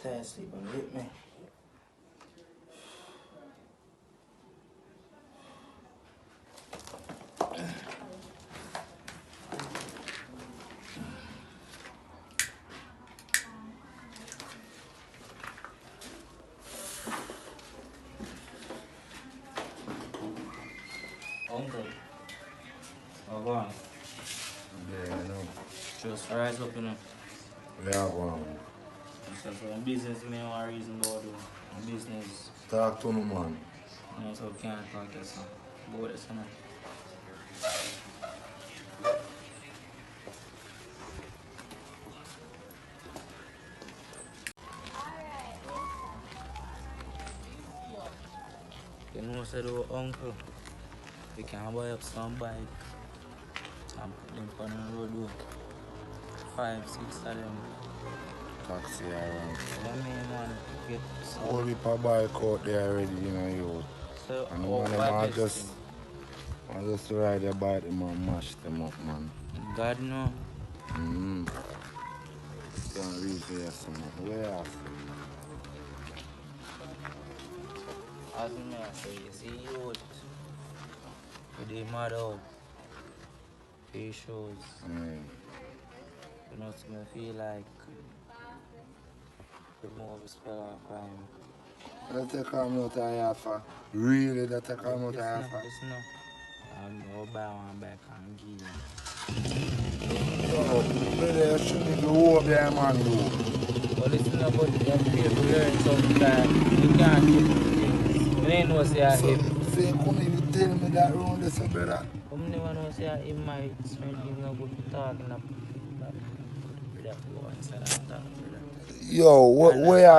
tired sleep and hit me. Uncle. Oh, go on. Yeah, I know. Just rise up, you know. Yeah, go on. So for business, me no reason about do. My business, Talk to me, man. you know, so can't talk to some. About this, you know. You know, said to uncle, we can buy up some bike and put them on the road, do 5, 6 of them. Taxi around. Let me, man, get some. All the bike out there already, you know, you. So, And oh, man, what I just ride the bike them and mash them up, man. God, no. Can't reach there, man. Where else? As me I say, you see youth, with the mad out, pay shows, you know, to me feel like remove spell of crime. That take come out of Yafa. Really, that take come out of Yafa. Listen up. I'll buy one back and give you. Yo, brother, you shouldn't go over there, man, though. But listen up, but you have to learn sometimes. You can't keep things. You ain't know say I him. So you couldn't even tell me that round this, brother. Come never know say I him might spend him no good talking up. Brother, go inside and talk, brother. Yo, where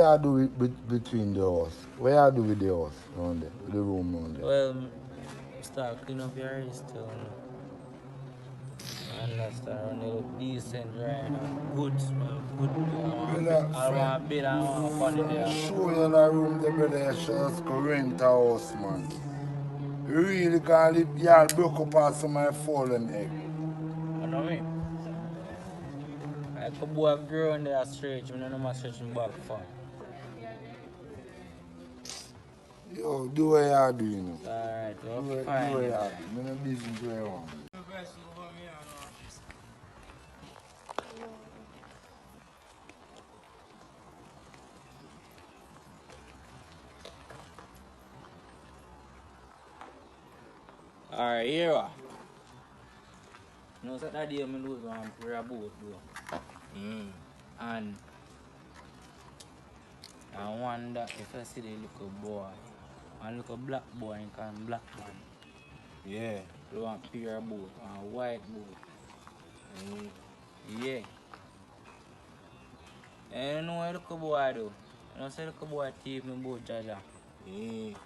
I do it between the house? Where I do with the house around there, with the room around there? Well, start clean up your wrist still. Understand? They look decent right now. Good smell. Good. I want a bed, I want a funny there. Show you in the room there, brother. You just go rent a house, man. You really can't live, y'all broke up on some of my fallen egg. You know me? Like a boy girl in there stretch, you know I'm stretching back for. Yo, do what you do, you know. Alright, well, fine. Do what you do. fine. I'm not business where I want. Alright, here what? You know, so that day I lose one for a boat, bro. And I wonder if I see the little boy, and little black boy and can black man. Yeah. You want pure boat, and white boat. Yeah. And you know what little boy do? You know, say little boy thief me boat, Jaja. Yeah.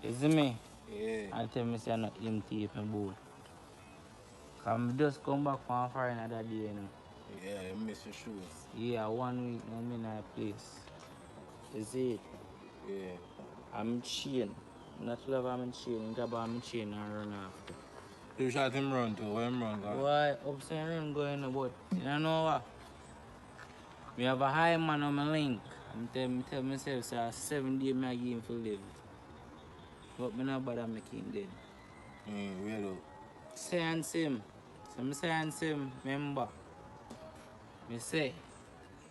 You see me? Yeah. And tell me say not him thief me boat. Cause I just come back from foreign that day, you know. Yeah, you miss your shoes. Yeah, 1 week I'm in a place. You see it? Yeah. I'm chain. Not love I'm chain, grab I'm chain and run after. You shot him run too, where him run go? Why upstairs run going about? You don't know what? Me have a high man on my link. I'm tell myself say 7 days I give him for live. But me not bother make him dead. Where though? Say and him. So I say and him, remember. Me say,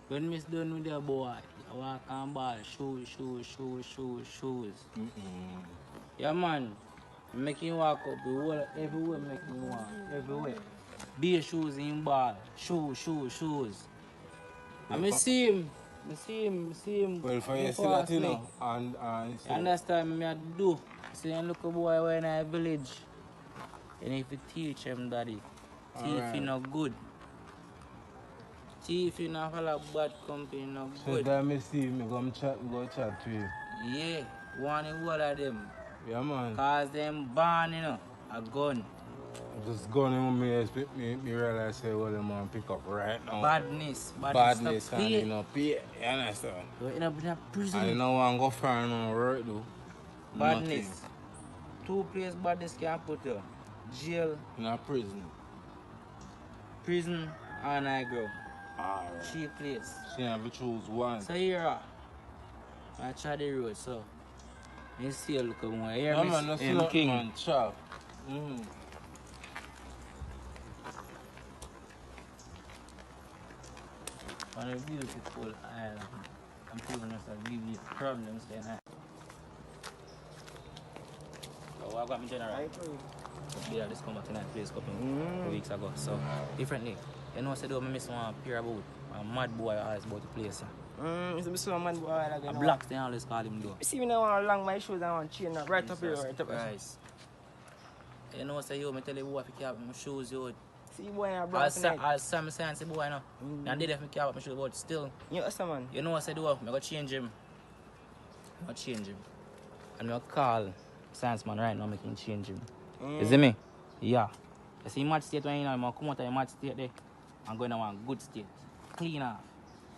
when Miss done with the boy, I walk and ball, shoes. Yeah man, make him walk up the whole, everywhere make him walk, everywhere. Be shoes in ball, shoes. And I see him. Well, for you still at you know, and you understand me, I do. See, look a boy when I village. And if you teach him, daddy, thief is not good. Thief is not follow bad company, not good. So that me see me go chat to you. Yeah, one in all of them. Yeah, man. Cause them born, you know, a gun. Just going in me realize say what them man pick up right now. Badness And you know pay. You understand? You're in a prison. And you know one go far no work do. Badness. Nothing. 2 places badness can put you. Jail. In a prison. Prison and I grow. Alright. Cheap place. So you have to choose one. So here, I try the road, so you see a look at one. Here, Yeah, man, that's not King. man, chop. On a beautiful island. I'm feeling us a give you problems then. So I got me general. Yeah, this come back to that place a couple weeks ago. So differently. You know, I said I miss one pair about a mad boy always about the place. It's a mad boy again. A black thing always call him though. You see me now along my shoes and one chain right up here, right up here. Right. You know, say yo, me tell you boy if you cap my shoes, yo. See boy in a black I'll say me say boy no. And did if me cap my shoes, but still. You know, man. You know what I said, I go change him. I change him. And I call Science Man right now, making change him. You see me? Yeah. You see mad state when you know, I come out of the mad state there. I'm going to one good state. Clean off.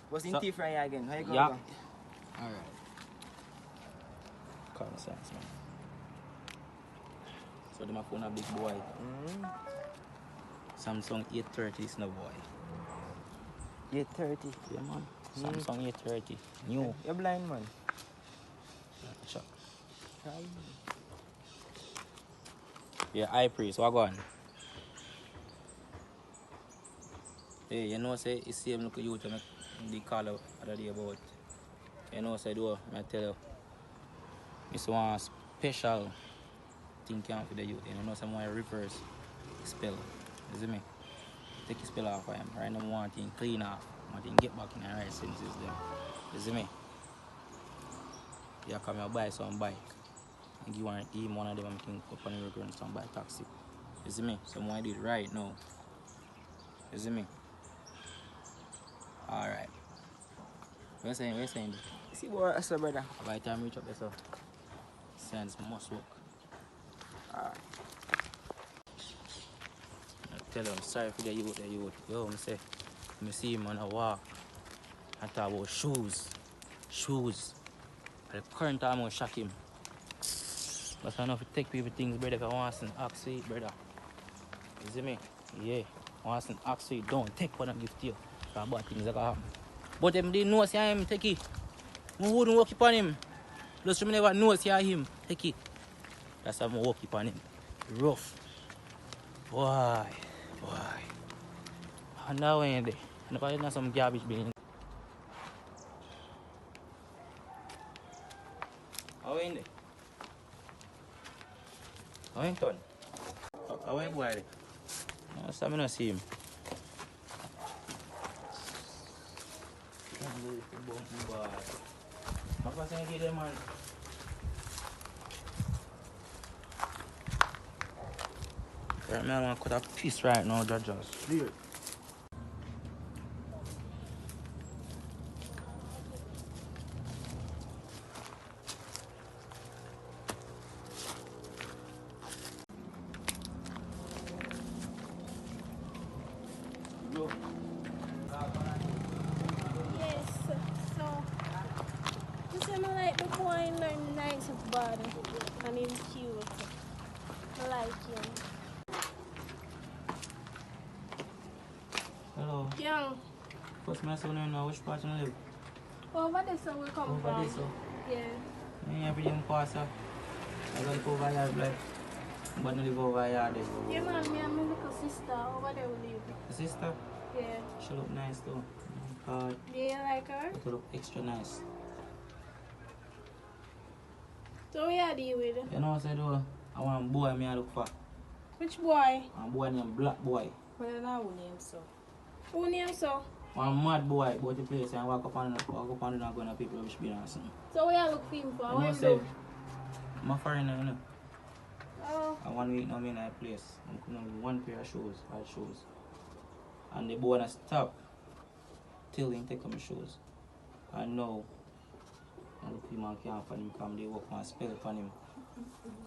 What's in tea fry again? How you go? Yeah. Alright. Call me Science Man. So my phone a big boy. Samsung 830 is no boy. 830. Yeah man. Samsung 830. New. You're blind man. Check. Yeah, high priest, what going? Hey, you know, say, you see him look at you to make the call out other day about. You know, say, do I tell you, it's one special thing can for the youth. You know, some reverse spell. You see me? Take your spell off of him. Right now, one thing clean off. One thing get back in the right senses there. You see me? You come here buy some bike. And give him one of them and can up on the road and some buy taxi. You see me? Someone do it right now. You see me? Alright. What you saying? See boy, that's a brother. By the time reach up there, so sense must work. Alright. I tell him sorry for the youth. Yo, I say, I see him on a walk. I talk about shoes. At the current time, I'm going to shock him. But I know if you take people things, brother, if I want some ox to eat, brother. You see me? Yeah. I want some ox to eat, don't take what I'm giving to you. Because bad things are going to happen. But if they know see him, take it. I wouldn't walk upon him. Plus, you never know see him, take it. That's how I walk upon him. Rough. Why? And now when you're there, and if I know some garbage bin. How in there? How in town? How in boy there? No, I don't see him. I'm going to get them man. Right, man, I'm going to cut a piece right now, judges. Clear. Yes, so you see me like the boy learn nice of body and him cute. I like him. Hello. Young. First, my son, know which part you live. Over there so we come Over from. there, so. Yeah. Everything pass up. I gotta go over here, like. But no live over here, there. Yeah man, me and my little sister over there we live. The sister, Yeah. she look nice too. Yeah, you like her? It look extra nice. So what you deal with? You know what I do? I want a boy me I look for. Which boy? A boy named Black Boy. Well, now who name so? Who name so? One mad boy go to place and walk up on and going to people which be or something. So what you look for him for? You What know him say, do? I'm a foreigner, you know. Oh. And 1 week now I'm in that place. I'm coming with one pair of shoes, white shoes. And the boy wanna stop till he take my shoes. And now I look for him and can't find him come they work and spell upon him.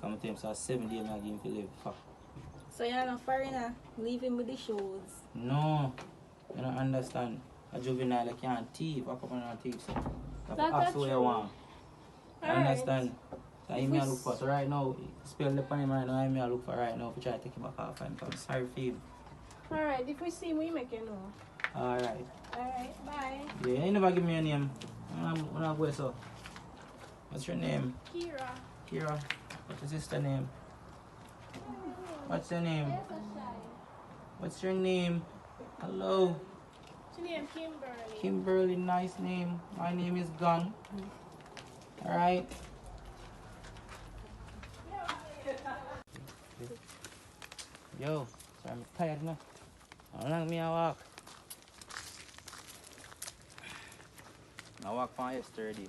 Come to him so 7 days I give him to live. Fuck. So you're not foreigner? Leave him with the shoes. No. You don't understand. A juvenile can't thief, I come on and thief. So you have to That's ask what you true. want. You Alright. understand? So I may look for. So right now, spell the upon him right now, I may look for right now to try to take him back off him. I'm sorry for him. Alright, if we see him, we make it know. Alright. Alright, bye. Yeah, you never give me a name. I'm not going so. What's your name? Kira. Kira. What's your sister name? What's your name? What's your name? Hello. What's your name? Kimberly. Kimberly, nice name. My name is Gun. Alright. Yo, sorry, I'm tired now. How long me I walk? I walk from yesterday.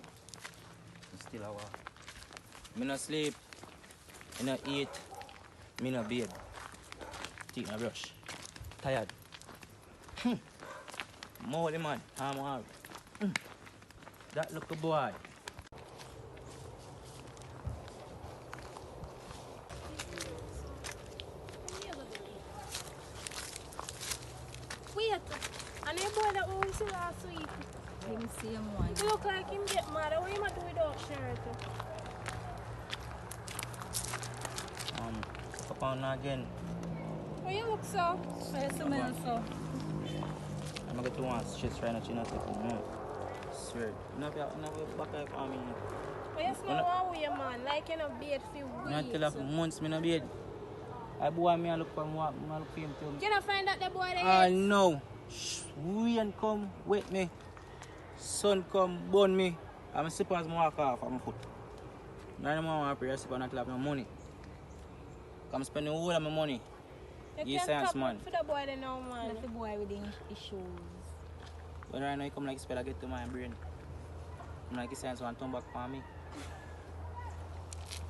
Still I walk. Me no sleep. Me no eat. Me no bathe. Take no brush. Tired. Molly man, I'm out. That little boy. Wait, and the boy that we see last week. Him same one. He look like him get mad. What him do without shirt? Up on again. Why you look so? I smell so. I'm gonna go to one shit trying to not take no. Swear. No back up on me. Why you smell one way, man? Like you no beard for weeks. Not till after months me no beard. I boy me I look for him, I look for him too. Can I find out the boy there? I know. Rain come wet me. Sun come burn me. I'm slippers walk off on my foot. Now I'm want to pray slipper not have no money. Come spend the whole of my money. You Yes, can't science, come man. for the boy there now, man. Let the boy with his shoes. When right now you come like spell I get to my brain. I'm like science want to turn back for me.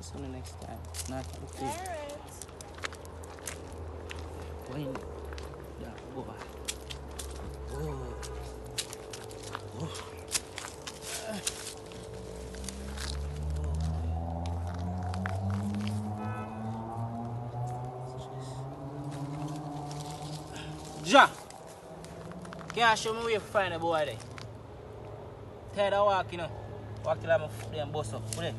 See you next time. Not okay. Alright. When yeah, go back. Oh. Oh. Ja! Can't show me where to find the boy there. Tired of walking, you know. Walk till I'm a foot there and bust up. Put it.